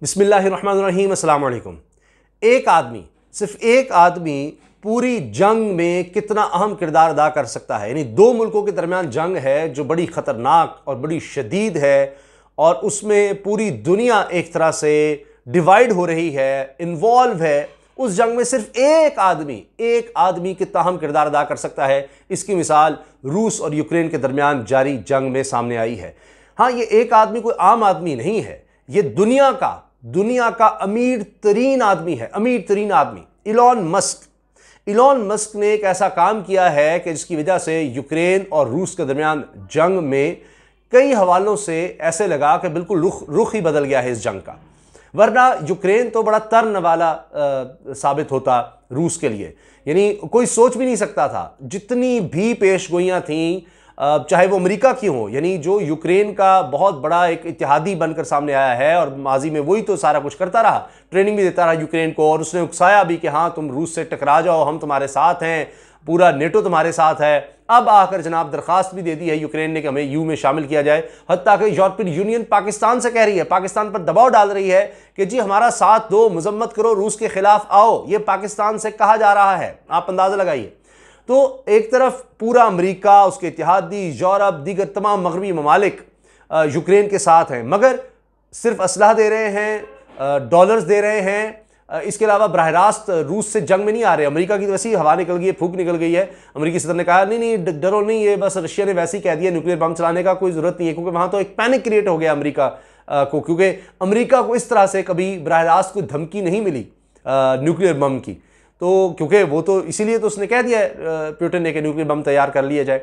बिस्मिल्लाहिर्रहमानिर्रहीम, अस्सलाम वालेकुम। एक आदमी, सिर्फ एक आदमी पूरी जंग में कितना अहम किरदार अदा कर सकता है। यानी दो मुल्कों के दरमियान जंग है जो बड़ी ख़तरनाक और बड़ी शदीद है और उसमें पूरी दुनिया एक तरह से डिवाइड हो रही है, इन्वॉल्व है। उस जंग में सिर्फ एक आदमी कितना अहम किरदार अदा कर सकता है, इसकी मिसाल रूस और यूक्रेन के दरमियान जारी जंग में सामने आई है। हाँ, ये एक आदमी कोई आम आदमी नहीं है, ये दुनिया का अमीर तरीन आदमी है, अमीर तरीन आदमी इलॉन मस्क ने एक ऐसा काम किया है कि जिसकी वजह से यूक्रेन और रूस के दरमियान जंग में कई हवालों से ऐसे लगा कि बिल्कुल रुख ही बदल गया है इस जंग का। वरना यूक्रेन तो बड़ा तर्न वाला साबित होता रूस के लिए, यानी कोई सोच भी नहीं सकता था। जितनी भी पेशगोइयां थीं, चाहे वो अमेरिका की हो, यानी जो यूक्रेन का बहुत बड़ा एक इत्तेहादी बनकर सामने आया है और माजी में वही तो सारा कुछ करता रहा, ट्रेनिंग भी देता रहा यूक्रेन को, और उसने उकसाया भी कि हाँ तुम रूस से टकरा जाओ, हम तुम्हारे साथ हैं, पूरा नेटो तुम्हारे साथ है। अब आकर जनाब दरखास्त भी दे दी है यूक्रेन ने कि हमें यू में शामिल किया जाए। हत्ता कि यूरोपियन यूनियन पाकिस्तान से कह रही है, पाकिस्तान पर दबाव डाल रही है कि जी हमारा साथ दो, मजम्मत करो, रूस के खिलाफ आओ। ये पाकिस्तान से कहा जा रहा है, आप अंदाजा लगाइए। तो एक तरफ पूरा अमेरिका, उसके इत्तेहादी, यूरोप, दीगर तमाम मगरबी ममालिक यूक्रेन के साथ हैं, मगर सिर्फ असलहा दे रहे हैं, डॉलर्स दे रहे हैं। इसके अलावा बराह रास्त रूस से जंग में नहीं आ रहे। अमेरिका की तो वैसी हवा निकल गई है, फूक निकल गई है। अमेरिकी सदर ने कहा नहीं डरो नहीं, ये बस रशिया ने वैसे ही कह दिया, न्यूक्लियर बम चलाने का कोई जरूरत नहीं है, क्योंकि वहां तो एक पैनिक क्रिएट हो गया अमेरिका को, क्योंकि अमेरिका को इस तरह से कभी बराह रास्त कोई धमकी नहीं मिली न्यूक्लियर बम की। तो क्योंकि वो तो इसीलिए तो उसने कह दिया पुतिन ने कि न्यूक्लियर बम तैयार कर लिया जाए।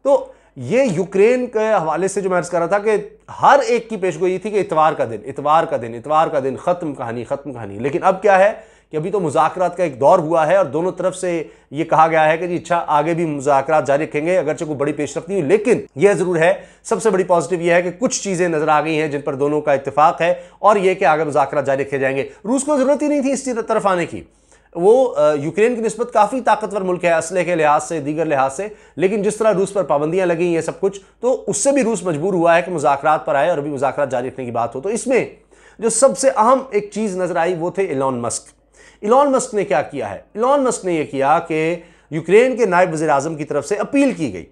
तो ये यूक्रेन के हवाले से जो मैं अर्ज कर रहा था कि हर एक की पेशगोई थी कि इतवार का दिन खत्म कहानी। लेकिन अब क्या है कि अभी तो मुज़ाकरात का एक दौर हुआ है और दोनों तरफ से ये कहा गया है कि जी अच्छा आगे भी मुज़ाकरात जारी रखेंगे, अगरचे कोई बड़ी पेशरफ्त नहीं हुई। लेकिन यह जरूर है, सबसे बड़ी पॉजिटिव यह है कि कुछ चीजें नजर आ गई हैं जिन पर दोनों का इत्तेफाक है, और यह कि आगे मुज़ाकरात जारी रखे जाएंगे। रूस को जरूरत ही नहीं थी इस तरफ आने की, वो यूक्रेन की निस्बत काफ़ी ताकतवर मुल्क है असले के लिहाज से, दीगर लिहाज से। लेकिन जिस तरह रूस पर पाबंदियां लगी ये सब कुछ, तो उससे भी रूस मजबूर हुआ है कि मुज़ाकरात पर आए और अभी मुज़ाकरात जारी रखने की बात हो। तो इसमें जो सबसे अहम एक चीज़ नजर आई वो थे इलॉन मस्क ने क्या किया है। इलॉन मस्क ने यह किया कि यूक्रेन के नायब वज़ीर आज़म की तरफ से अपील की गई।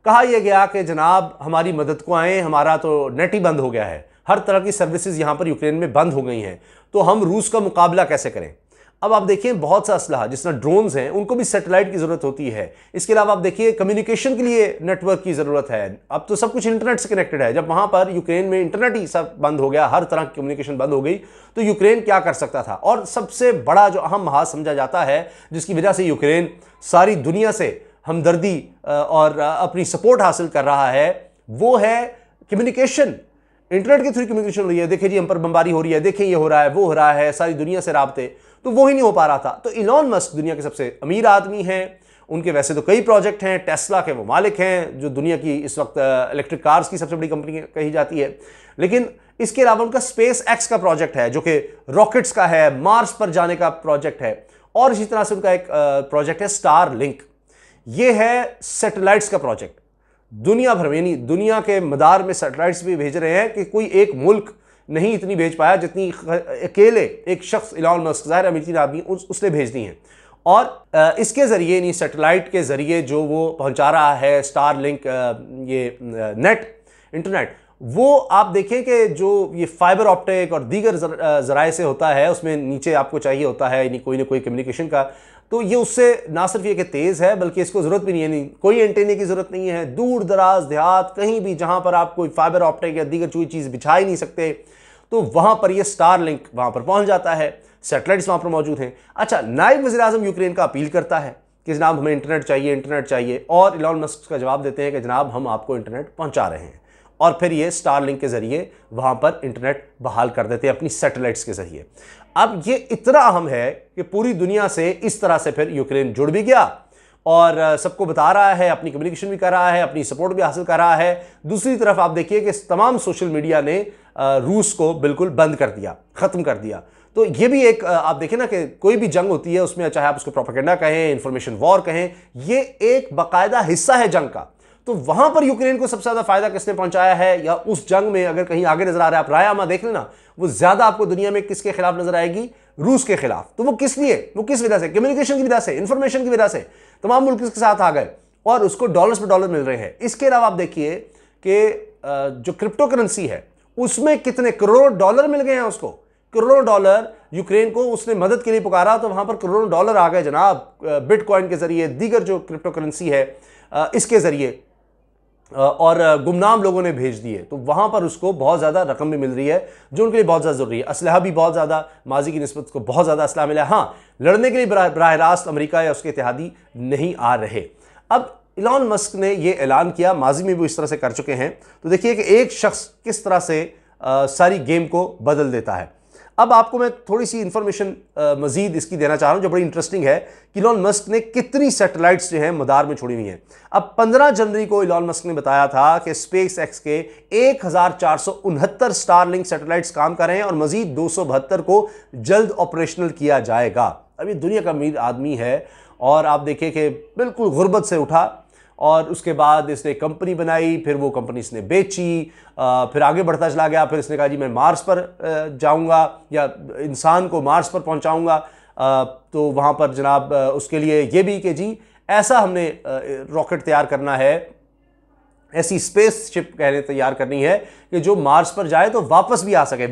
कहा यह गया कि जनाब हमारी मदद को आए, हमारा तो नेट ही बंद हो गया है, हर तरह की सर्विसेज यहाँ पर यूक्रेन में बंद हो गई हैं, तो हम रूस का मुकाबला कैसे करें। अब आप देखिए बहुत सा असलहा जिस तरह ड्रोन्स हैं उनको भी सैटेलाइट की ज़रूरत होती है। इसके अलावा आप देखिए कम्युनिकेशन के लिए नेटवर्क की ज़रूरत है। अब तो सब कुछ इंटरनेट से कनेक्टेड है। जब वहाँ पर यूक्रेन में इंटरनेट ही सब बंद हो गया, हर तरह की कम्युनिकेशन बंद हो गई, तो यूक्रेन क्या कर सकता था। और सबसे बड़ा जो अहम महाज समझा जाता है जिसकी वजह से यूक्रेन सारी दुनिया से हमदर्दी और अपनी सपोर्ट हासिल कर रहा है, वो है कम्युनिकेशन। इंटरनेट के थ्रू कम्युनिकेशन हो रही है। देखिए जी हम पर बमबारी हो रही है, देखिए ये हो रहा है, वो हो रहा है, सारी दुनिया से राब्ते, तो वो ही नहीं हो पा रहा था। तो इलॉन मस्क दुनिया के सबसे अमीर आदमी हैं, उनके वैसे तो कई प्रोजेक्ट हैं, टेस्ला के वो मालिक हैं जो दुनिया की इस वक्त इलेक्ट्रिक कार्स की सबसे बड़ी कंपनी कही जाती है। लेकिन इसके अलावा उनका स्पेस एक्स का प्रोजेक्ट है जो कि रॉकेट्स का है, मार्स पर जाने का प्रोजेक्ट है, और इसी तरह से उनका एक प्रोजेक्ट है स्टार लिंक। ये है सैटेलाइट्स का प्रोजेक्ट। दुनिया भर में यानी दुनिया के मदार में सैटेलाइट्स भी भेज रहे हैं कि कोई एक मुल्क नहीं इतनी भेज पाया जितनी अकेले एक शख्स इलॉन मस्क, ज़ाहिर अमीर आदमी, उसने भेज दी हैं। और इसके ज़रिए यानी सैटेलाइट के ज़रिए जो वो पहुंचा रहा है स्टार लिंक, ये इंटरनेट, वो आप देखें कि जो ये फाइबर ऑप्टिक और दीगर ज़राए से होता है, उसमें नीचे आपको चाहिए होता है यानी कोई ना कोई कम्युनिकेशन का, तो ये उससे ना सिर्फ ये कि तेज़ है बल्कि इसको ज़रूरत भी नहीं है, नहीं कोई एंटेने की ज़रूरत नहीं है। दूर दराज देहात कहीं भी जहाँ पर आप कोई फाइबर ऑप्टिक या दीगर कोई चीज़ बिछा ही नहीं सकते, तो वहाँ पर ये स्टार लिंक वहाँ पर पहुँच जाता है, सैटेलाइट्स वहाँ पर मौजूद हैं। अच्छा, नायब वज़ीर आज़म यूक्रेन का अपील करता है कि जनाब हमें इंटरनेट चाहिए, और इलॉन मस्क का जवाब देते हैं कि जनाब हम आपको इंटरनेट पहुँचा रहे हैं, और फिर ये स्टार लिंक के ज़रिए वहाँ पर इंटरनेट बहाल कर देते हैं अपनी सैटेलाइट्स के ज़रिए। अब ये इतना अहम है कि पूरी दुनिया से इस तरह से फिर यूक्रेन जुड़ भी गया और सबको बता रहा है, अपनी कम्युनिकेशन भी कर रहा है, अपनी सपोर्ट भी हासिल कर रहा है। दूसरी तरफ आप देखिए कि तमाम सोशल मीडिया ने रूस को बिल्कुल बंद कर दिया, ख़त्म कर दिया। तो ये भी एक आप देखें ना कि कोई भी जंग होती है उसमें चाहे आप उसको प्रोपेगेंडा कहें, इंफॉर्मेशन वॉर कहें, ये एक बाकायदा हिस्सा है जंग का। तो वहां पर यूक्रेन को सबसे ज्यादा फायदा किसने पहुंचाया है, या उस जंग में अगर कहीं आगे नजर आ रहा है, आप रायमा देख लेना, वो ज्यादा आपको दुनिया में किसके खिलाफ नजर आएगी, रूस के खिलाफ। तो वो किस लिए, वो किस वजह से, कम्युनिकेशन की वजह से, इंफॉर्मेशन की वजह से तमाम मुल्क इसके साथ आ गए और उसको डॉलर्स पे डॉलर मिल रहे हैं। इसके अलावा आप देखिए कि जो क्रिप्टो करेंसी है उसमें कितने करोड़ डॉलर मिल गए हैं उसको, करोड़ों डॉलर यूक्रेन को उसने मदद के लिए पुकारा तो वहां पर करोड़ों डॉलर आ गए जनाब, बिटकॉइन के जरिए, दीगर जो क्रिप्टो करेंसी है इसके जरिए, और गुमनाम लोगों ने भेज दिए। तो वहां पर उसको बहुत ज्यादा रकम भी मिल रही है जो उनके लिए बहुत ज्यादा जरूरी है। असलहा भी बहुत ज्यादा, माजी की निस्बत को बहुत ज्यादा असलहा मिला है। हाँ, लड़ने के लिए बराह रास्त अमेरिका या उसके इत्तेहादी नहीं आ रहे। अब इलॉन मस्क ने यह ऐलान किया, माजी में भी इस तरह से कर चुके हैं। तो देखिए कि एक शख्स किस तरह से सारी गेम को बदल देता है। अब आपको मैं थोड़ी सी इंफॉर्मेशन मजीद इसकी देना चाह रहा हूं जो बड़ी इंटरेस्टिंग है कि इलॉन मस्क ने कितनी सैटेलाइट्स जो हैं मदार में छोड़ी हुई हैं। अब 15 जनवरी को इलॉन मस्क ने बताया था कि स्पेस एक्स के 1469 स्टारलिंक सैटेलाइट्स काम कर रहे हैं और मजीद 272 को जल्द ऑपरेशनल किया जाएगा। अब ये दुनिया का अमीर आदमी है और आप देखिए कि बिल्कुल गुर्बत से उठा और उसके बाद इसने कंपनी बनाई, फिर वो कंपनी इसने बेची, फिर आगे बढ़ता चला गया। फिर इसने कहा जी मैं मार्स पर जाऊंगा या इंसान को मार्स पर पहुंचाऊंगा। तो वहाँ पर जनाब उसके लिए ये भी कि जी ऐसा हमने रॉकेट तैयार करना है, ऐसी स्पेस शिप कहने तैयार करनी है कि जो मार्स पर जाए तो वापस भी आ सके,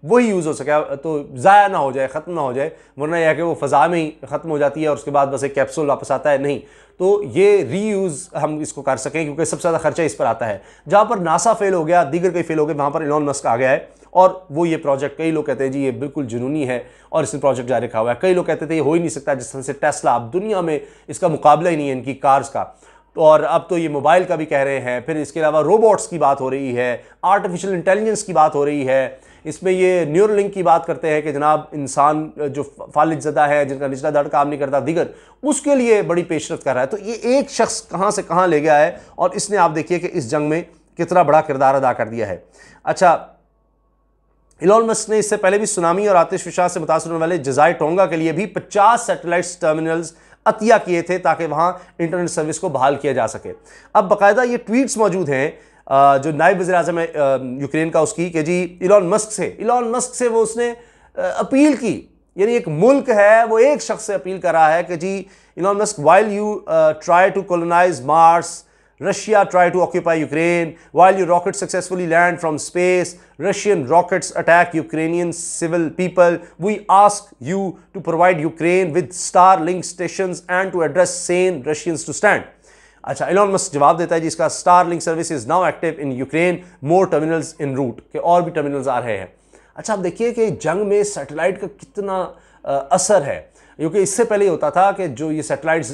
वही यूज़ हो सके, तो ज़ाया ना हो जाए, ख़त्म ना हो जाए। वरना यह कि वो फ़ज़ा में ही ख़त्म हो जाती है और उसके बाद बस एक कैप्सूल वापस आता है, नहीं। तो ये रीयूज़ हम इसको कर सकें क्योंकि सबसे ज़्यादा खर्चा इस पर आता है। जहाँ पर नासा फेल हो गया, दीगर कई फेल हो गए, वहाँ पर इलॉन मस्क आ गया है और वो ये प्रोजेक्ट, कई लोग कहते हैं जी ये बिल्कुल जुनूनी है और इसने प्रोजेक्ट जारी रखा हुआ है। कई लोग कहते थे ये हो ही नहीं सकता, जिस तरह से टेस्ला, अब दुनिया में इसका मुकाबला ही नहीं है इनकी कार्स का। और अब तो ये मोबाइल का भी कह रहे हैं। फिर इसके अलावा रोबोट्स की बात हो रही है, आर्टिफिशियल इंटेलिजेंस की बात हो रही है। इसमें ये न्यूरलिंक की बात करते हैं कि जनाब इंसान जो फालिज ज़दा है, जिनका निचला धड़ काम नहीं करता, दिगर, उसके लिए बड़ी पेशरफ कर रहा है। तो ये एक शख्स कहाँ से कहाँ ले गया है और इसने आप देखिए कि इस जंग में कितना बड़ा किरदार अदा कर दिया है। अच्छा, इलॉन मस्क ने इससे पहले भी सुनामी और आतिश फिशा से मुतासर होने वाले जज़ायर टोंगा के लिए भी 50 सैटेलाइट टर्मिनल्स अतिया किए थे ताकि वहां इंटरनेट सर्विस को बहाल किया जा सके। अब बाकायदा ये ट्वीट्स मौजूद हैं जो नायब वज़ीर आज़म है यूक्रेन का, उसकी कि जी इलॉन मस्क से वो उसने अपील की, यानी एक मुल्क है वो एक शख्स से अपील कर रहा है कि जी Elon Musk, while you try to colonise Mars, Russia tried to occupy Ukraine. While your rockets successfully land from space, Russian rockets attack Ukrainian civil people. We ask you to provide Ukraine with Starlink stations and to address sane Russians to stand. अच्छा, Elon Musk जवाब देता है जी इसका, Starlink service is now active in Ukraine, more terminals en route, कि और भी terminals आ रहे हैं। अच्छा, आप देखिए कि जंग में सैटेलाइट का कितना असर है, क्योंकि इससे पहले ये होता था कि जो ये सैटेलाइट्स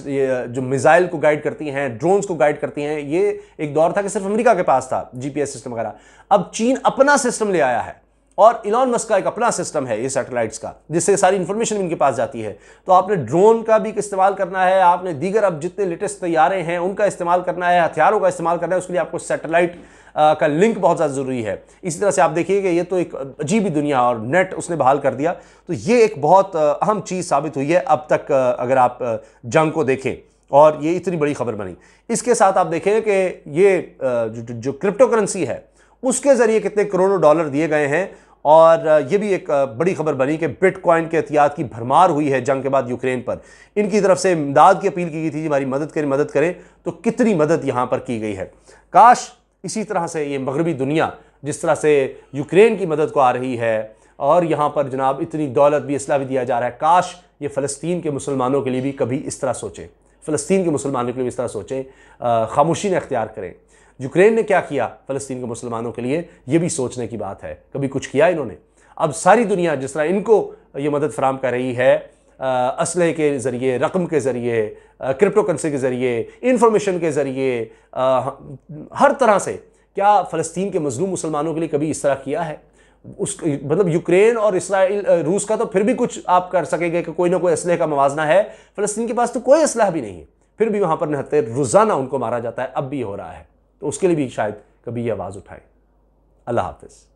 जो मिसाइल को गाइड करती हैं, ड्रोन्स को गाइड करती हैं, ये एक दौर था कि सिर्फ अमेरिका के पास था जीपीएस सिस्टम वगैरह। अब चीन अपना सिस्टम ले आया है और इलॉन मस्क का एक अपना सिस्टम है ये सैटेलाइट्स का, जिससे सारी इंफॉर्मेशन इनके पास जाती है। तो आपने ड्रोन का भी इस्तेमाल करना है, आपने दीगर अब जितने लेटेस्ट तैयारे हैं उनका इस्तेमाल करना है, हथियारों का इस्तेमाल करना है, उसके लिए आपको सैटेलाइट का लिंक बहुत ज़्यादा ज़रूरी है। इसी तरह से आप देखिए कि ये तो एक अजीब ही दुनिया, और नेट उसने बहाल कर दिया। तो ये एक बहुत अहम चीज़ साबित हुई है अब तक, अगर आप जंग को देखें, और ये इतनी बड़ी खबर बनी। इसके साथ आप देखें कि ये जो क्रिप्टो करेंसी है उसके ज़रिए कितने करोड़ों डॉलर दिए गए हैं, और ये भी एक बड़ी खबर बनी कि बिटकॉइन के एहतियात की भरमार हुई है जंग के बाद यूक्रेन पर। इनकी तरफ से इमदाद की अपील की गई थी कि हमारी मदद करें, तो कितनी मदद यहाँ पर की गई है। काश इसी तरह से ये मगरबी दुनिया जिस तरह से यूक्रेन की मदद को आ रही है और यहाँ पर जनाब इतनी दौलत भी, असला भी दिया जा रहा है, काश ये फ़लस्तीन के मुसलमानों के लिए भी कभी इस तरह सोचें, फ़लस्तीन के मुसलमानों के लिए भी इस तरह सोचें, खामोशी ने अख्तियार करें। यूक्रेन ने क्या किया फ़लस्तीन के मुसलमानों के लिए, ये भी सोचने की बात है। कभी कुछ किया इन्होंने? अब सारी दुनिया जिस तरह इनको ये मदद फराम कर रही है, असले के ज़रिए, रकम के ज़रिए, क्रिप्टो करेंसी के ज़रिए, इंफॉर्मेशन के ज़रिए, हर तरह से, क्या फ़लस्तीन के मज़लूम मुसलमानों के लिए कभी इस तरह किया है? उस मतलब यूक्रेन और इसराइल, रूस का तो फिर भी कुछ आप कर सकेंगे कि कोई ना कोई असलहे का मवाजना है। फ़लस्तीन के पास तो कोई असलहा भी नहीं है, फिर भी वहाँ पर निहत्ते रोज़ाना उनको मारा जाता है। अब भी हो रहा है, तो उसके लिए भी शायद कभी ये आवाज़ उठाएं। अल्लाह हाफ़िज़।